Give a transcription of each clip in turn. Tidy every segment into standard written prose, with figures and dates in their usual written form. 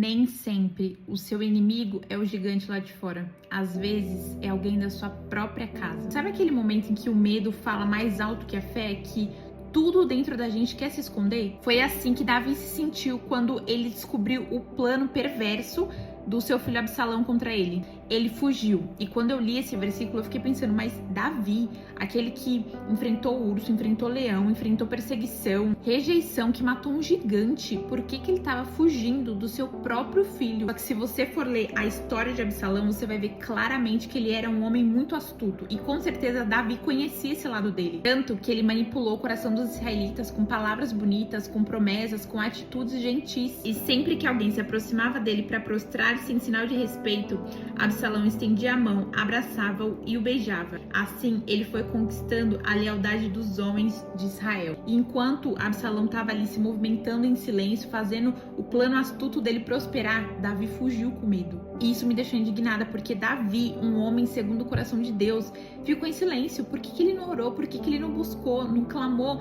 Nem sempre o seu inimigo é o gigante lá de fora. Às vezes é alguém da sua própria casa. Sabe aquele momento em que o medo fala mais alto que a fé, que tudo dentro da gente quer se esconder? Foi assim que Davi se sentiu quando ele descobriu o plano perverso do seu filho Absalão contra ele. Ele fugiu. E quando eu li esse versículo, eu fiquei pensando, mas Davi, aquele que enfrentou o urso, enfrentou o leão, enfrentou perseguição, rejeição, que matou um gigante, por que ele estava fugindo do seu próprio filho? Só que se você for ler a história de Absalão, você vai ver claramente que ele era um homem muito astuto. E com certeza Davi conhecia esse lado dele. Tanto que ele manipulou o coração dos israelitas com palavras bonitas, com promessas, com atitudes gentis. E sempre que alguém se aproximava dele para prostrar-se em sinal de respeito, Absalão estendia a mão, abraçava-o e o beijava. Assim, ele foi conquistando a lealdade dos homens de Israel. E enquanto Absalão estava ali se movimentando em silêncio, fazendo o plano astuto dele prosperar, Davi fugiu com medo. E isso me deixou indignada, porque Davi, um homem segundo o coração de Deus, ficou em silêncio. Por que ele não orou? Por que ele não buscou, não clamou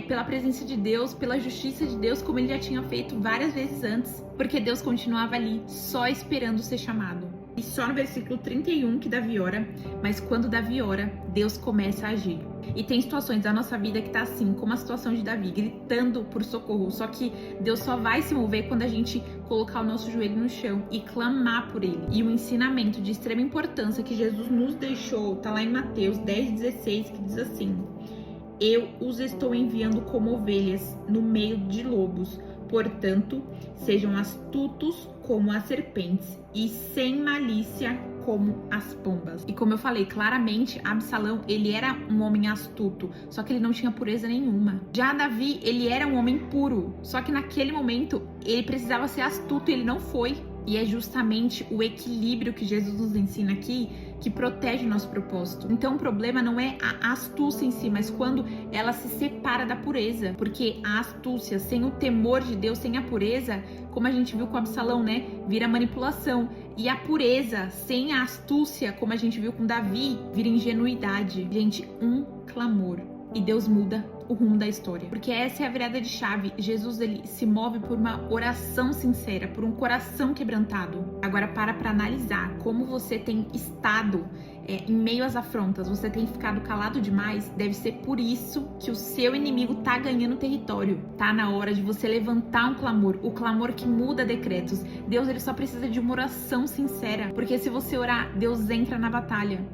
pela presença de Deus, pela justiça de Deus, como ele já tinha feito várias vezes antes? Porque Deus continuava ali, só esperando ser chamado. E só no versículo 31 que Davi ora, mas quando Davi ora, Deus começa a agir. E tem situações da nossa vida que tá assim, como a situação de Davi, gritando por socorro. Só que Deus só vai se mover quando a gente colocar o nosso joelho no chão e clamar por ele. E o ensinamento de extrema importância que Jesus nos deixou, tá lá em Mateus 10,16, que diz assim: eu os estou enviando como ovelhas no meio de lobos. Portanto, sejam astutos como as serpentes e sem malícia como as pombas. E como eu falei, claramente, Absalão, ele era um homem astuto, só que ele não tinha pureza nenhuma. Já Davi, ele era um homem puro, só que naquele momento, ele precisava ser astuto e ele não foi. E é justamente o equilíbrio que Jesus nos ensina aqui que protege o nosso propósito. Então o problema não é a astúcia em si, mas quando ela se separa da pureza. Porque a astúcia sem o temor de Deus, sem a pureza, como a gente viu com Absalão, né? Vira manipulação. E a pureza sem a astúcia, como a gente viu com Davi, vira ingenuidade. Gente, um clamor. E Deus muda o rumo da história. Porque essa é a virada de chave. Jesus, ele se move por uma oração sincera, por um coração quebrantado. Agora para analisar como você tem estado em meio às afrontas, você tem ficado calado demais. Deve ser por isso que o seu inimigo tá ganhando território. Tá na hora de você levantar um clamor, o clamor que muda decretos. Deus, ele só precisa de uma oração sincera, porque se você orar, Deus entra na batalha.